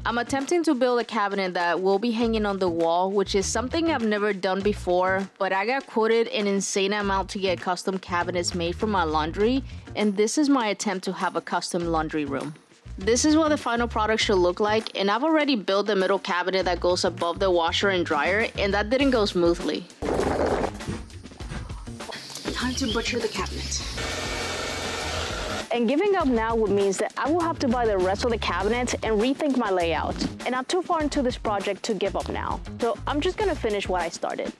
I'm attempting to build a cabinet that will be hanging on the wall, which is something I've never done before, but I got quoted an insane amount to get custom cabinets made for my laundry, and this is my attempt to have a custom laundry room. This is what the final product should look like, and I've already built the middle cabinet that goes above the washer and dryer, and that didn't go smoothly. Time to butcher the cabinet. And giving up now would mean that I will have to buy the rest of the cabinet and rethink my layout. And I'm too far into this project to give up now. So I'm just gonna finish what I started.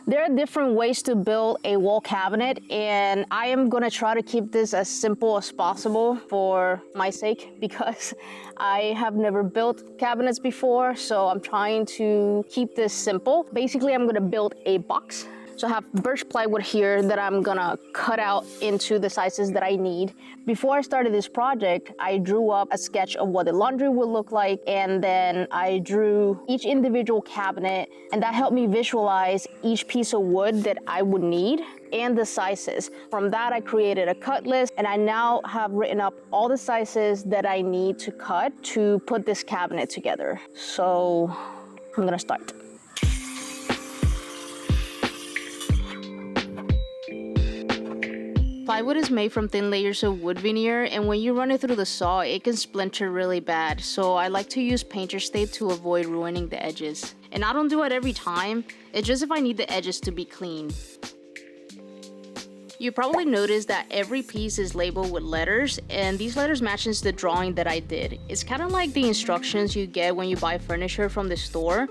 There are different ways to build a wall cabinet, and I am gonna try to keep this as simple as possible for my sake because I have never built cabinets before, so I'm trying to keep this simple. Basically, I'm gonna build a box. So I have birch plywood here that I'm gonna cut out into the sizes that I need. Before I started this project, I drew up a sketch of what the laundry would look like, and then I drew each individual cabinet, and that helped me visualize each piece of wood that I would need and the sizes. From that, I created a cut list, and I now have written up all the sizes that I need to cut to put this cabinet together. So I'm gonna start. Plywood is made from thin layers of wood veneer, and when you run it through the saw, it can splinter really bad. So I like to use painter's tape to avoid ruining the edges. And I don't do it every time, it's just if I need the edges to be clean. You probably noticed that every piece is labeled with letters, and these letters matches the drawing that I did. It's kind of like the instructions you get when you buy furniture from the store.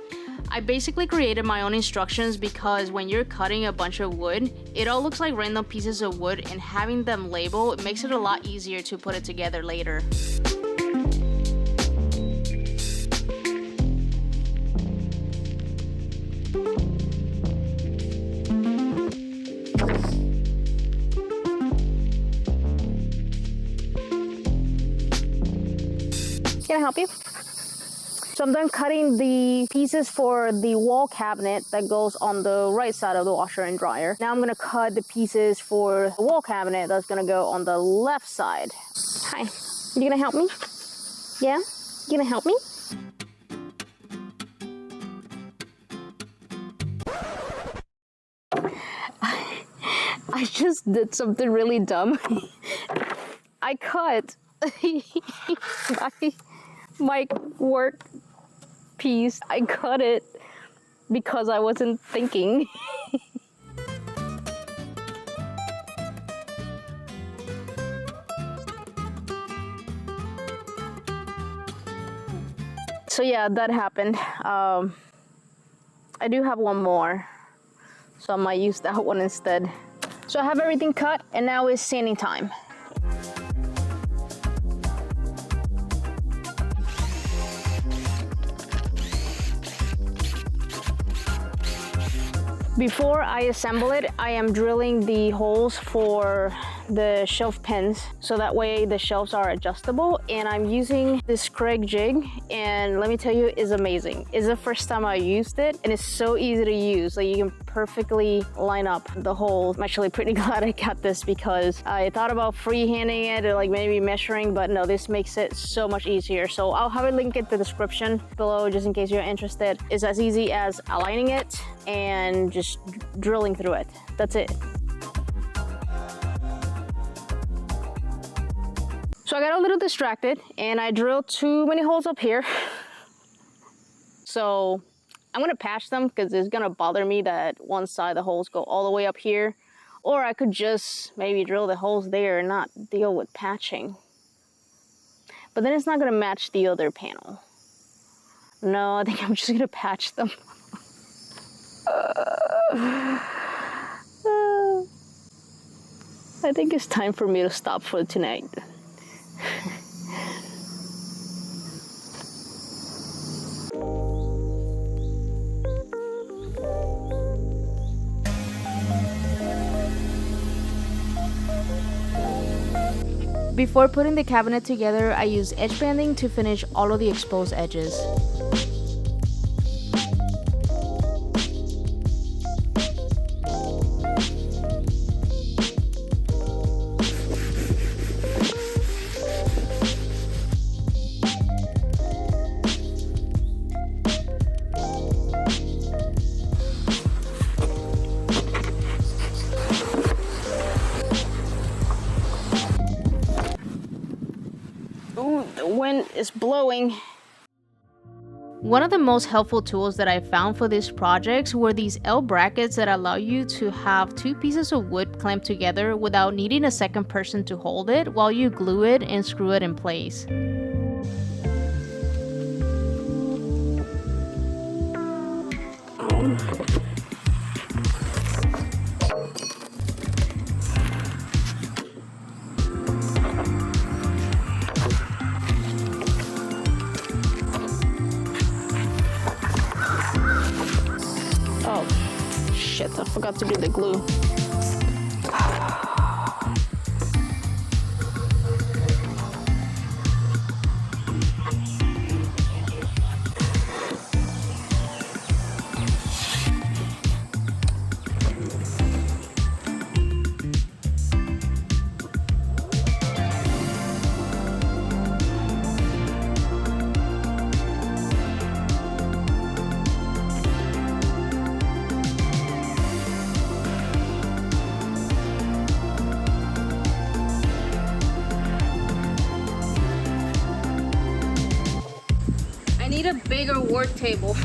I basically created my own instructions because when you're cutting a bunch of wood, it all looks like random pieces of wood, and having them labeled makes it a lot easier to put it together later. Can I help you? So I'm done cutting the pieces for the wall cabinet that goes on the right side of the washer and dryer. Now I'm gonna cut the pieces for the wall cabinet that's gonna go on the left side. Hi, you gonna help me? Yeah? You gonna help me? I just did something really dumb. I cut my work piece. I cut it because I wasn't thinking. So yeah, that happened. I do have one more, so I might use that one instead. So I have everything cut, and now it's sanding time. Before I assemble it, I am drilling the holes for the shelf pins, so that way the shelves are adjustable. And I'm using this Craig jig, and let me tell you, it's amazing. It's the first time I used it, and it's so easy to use. Like, you can perfectly line up the holes. I'm actually pretty glad I got this because I thought about freehanding it or like maybe measuring, but no, this makes it so much easier. So I'll have a link in the description below just in case you're interested. It's as easy as aligning it and just drilling through it. That's it. So I got a little distracted and I drilled too many holes up here. So I'm gonna patch them because it's gonna bother me that one side of the holes go all the way up here. Or I could just maybe drill the holes there and not deal with patching. But then it's not gonna match the other panel. No, I think I'm just gonna patch them. I think it's time for me to stop for tonight. Before putting the cabinet together, I use edge banding to finish all of the exposed edges. the wind is blowing. One of the most helpful tools that I found for these projects were these L brackets that allow you to have two pieces of wood clamped together without needing a second person to hold it while you glue it and screw it in place. Oh, shit, I forgot to get the glue. I need a bigger work table.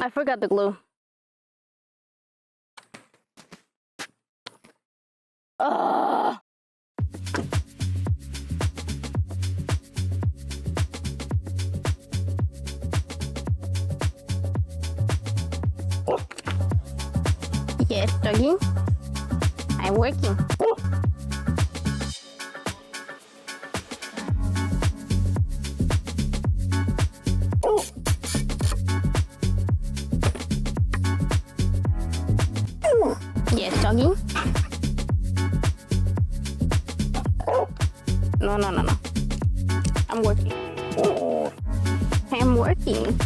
I forgot the glue. Ugh. Yes, doggy. I'm working. Yes, doggy. No. I'm working. I'm working.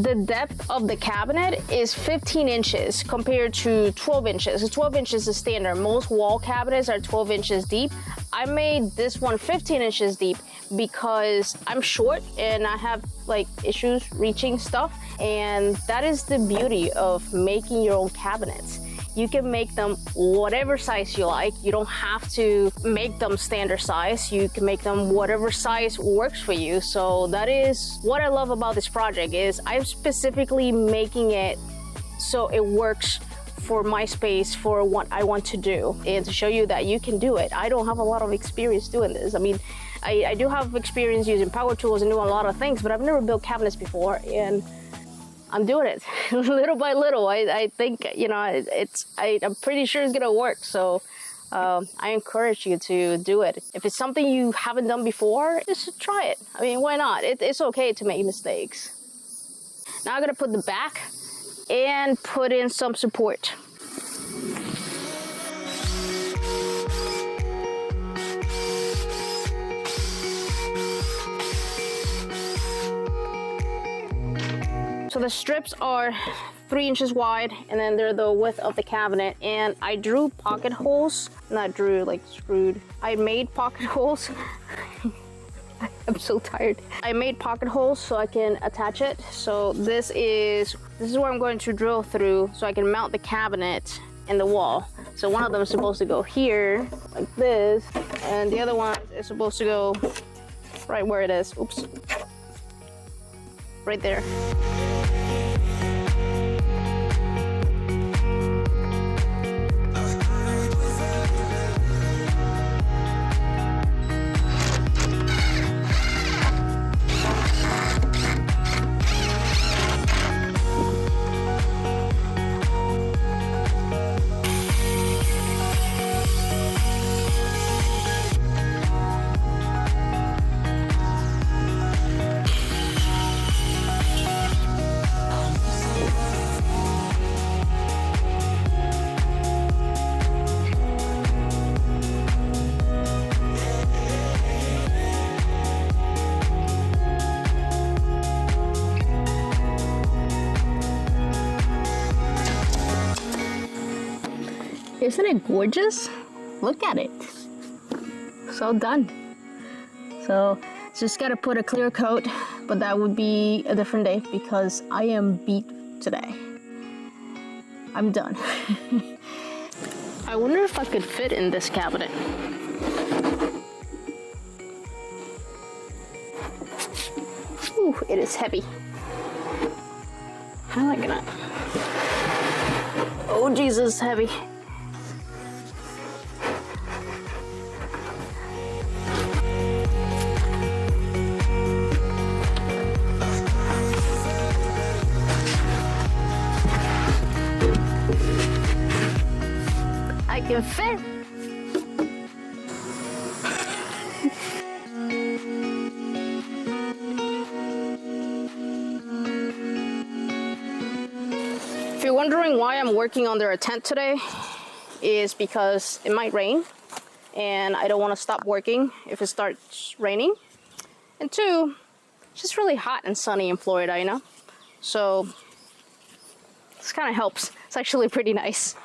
The depth of the cabinet is 15 inches compared to 12 inches. 12 inches is standard. Most wall cabinets are 12 inches deep. I made this one 15 inches deep because I'm short and I have like issues reaching stuff. And that is the beauty of making your own cabinets. You can make them whatever size you like. You don't have to make them standard size. You can make them whatever size works for you. So that is what I love about this project is I'm specifically making it so it works for my space, for what I want to do, and to show you that you can do it. I don't have a lot of experience doing this. I mean, I do have experience using power tools and doing a lot of things, but I've never built cabinets before, and I'm doing it little by little. I think, you know, I'm pretty sure it's gonna work. So I encourage you to do it. If it's something you haven't done before, just try it. I mean, why not? It's okay to make mistakes. Now I'm gonna put the back and put in some support. So the strips are 3 inches wide, and then they're the width of the cabinet. And I drew pocket holes, not drew, like screwed. I made pocket holes. I'm so tired. I made pocket holes so I can attach it. So this is where I'm going to drill through so I can mount the cabinet in the wall. So one of them is supposed to go here, like this, and the other one is supposed to go right where it is. Oops. Right there. Isn't it gorgeous? look at it. So done. So just gotta put a clear coat, but that would be a different day because I am beat today. I'm done. I wonder if I could fit in this cabinet. Ooh, it is heavy. How am I gonna? Oh Jesus, heavy. I can fit. If you're wondering why I'm working under a tent today, is because it might rain and I don't want to stop working if it starts raining. And two, it's just really hot and sunny in Florida, you know? So this kind of helps. It's actually pretty nice.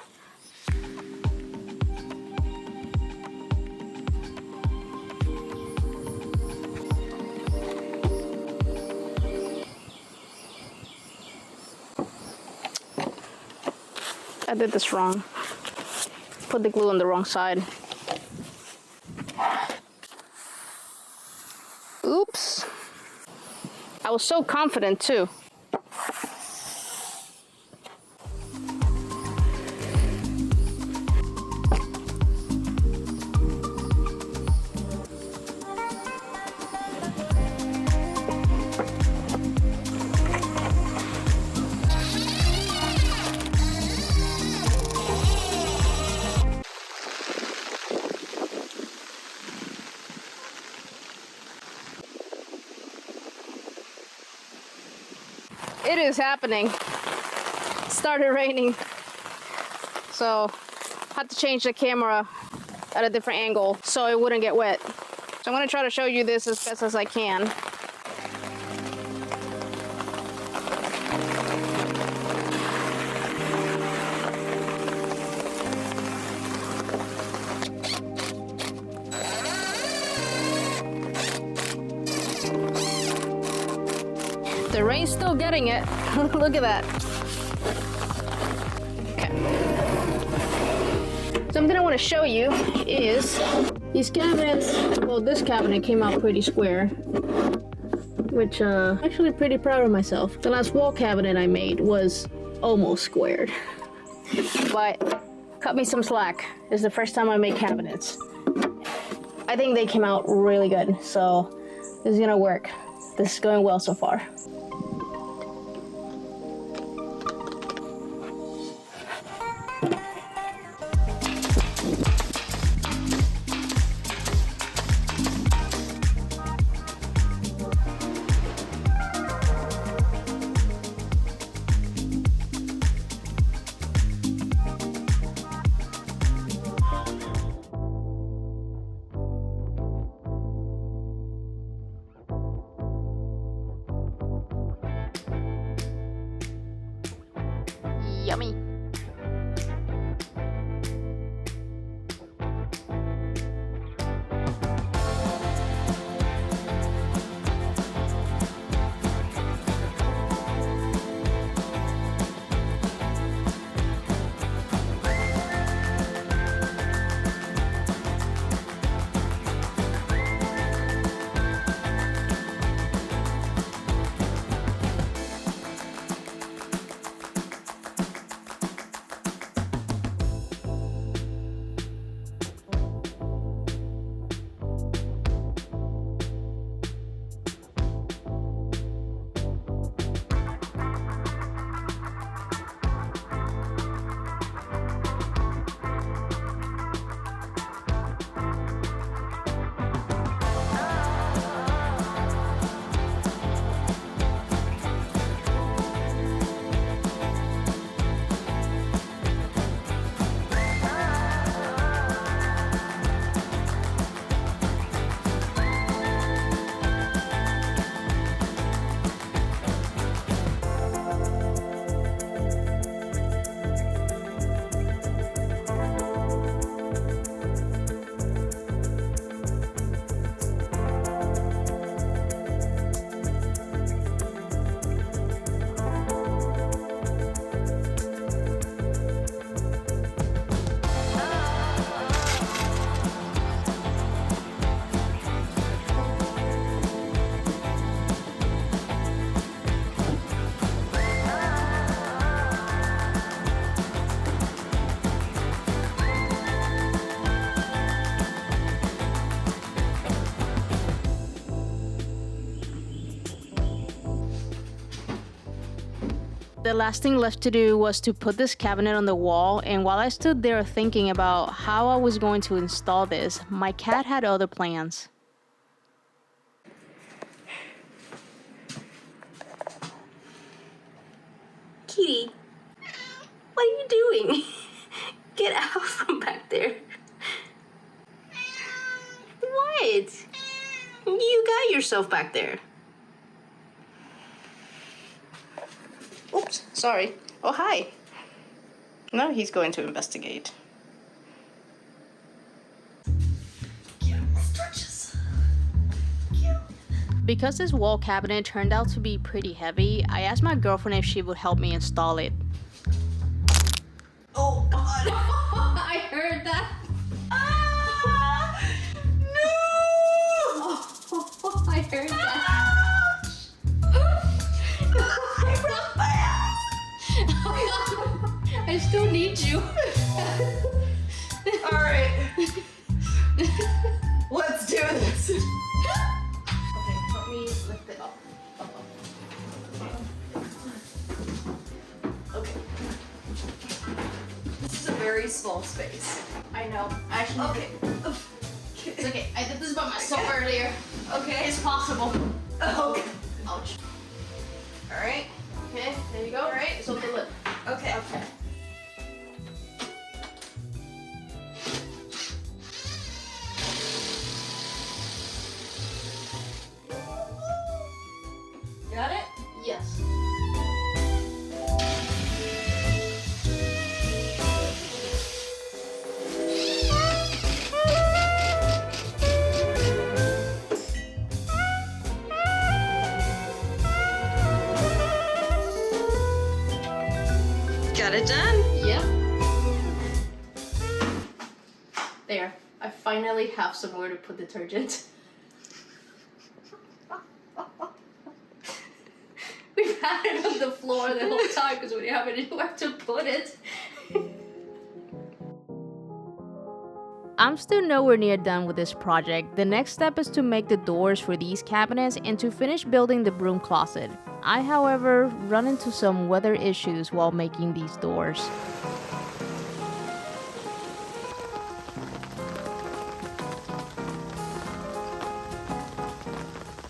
I did this wrong. Put the glue on the wrong side. Oops. I was so confident too. It is happening. It started raining. So I had to change the camera at a different angle so it wouldn't get wet. So I'm gonna try to show you this as best as I can. The rain's still getting it. Look at that. Okay. Something I want to show you is these cabinets. Well, this cabinet came out pretty square, which actually pretty proud of myself. The last wall cabinet I made was almost squared, but cut me some slack. This is the first time I make cabinets. I think they came out really good, so this is gonna work. This is going well so far. Yummy. The last thing left to do was to put this cabinet on the wall, and while I stood there thinking about how I was going to install this, my cat had other plans. Kitty, what are you doing? Get out from back there. What? You got yourself back there. Oops, sorry. Oh, hi. Now he's going to investigate. Because this wall cabinet turned out to be pretty heavy, I asked my girlfriend if she would help me install it. Oh, God. I heard that. Ah! No! Oh, I heard that. I broke my ass! I still need you. All right. Let's do this. Okay, let me lift it up. Okay. This is a very small space. I know. Actually, Okay. it's okay. I did this by myself earlier. Okay. It's possible. Okay. Ouch. All right. Okay. There you go. All right. So the lip. Okay. Okay. Got it? Yes. Got it done? Yep. There. I finally have somewhere to put detergent. We've had it on the floor the whole time because we didn't have anywhere to put it. I'm still nowhere near done with this project. The next step is to make the doors for these cabinets and to finish building the broom closet. I, however, run into some weather issues while making these doors.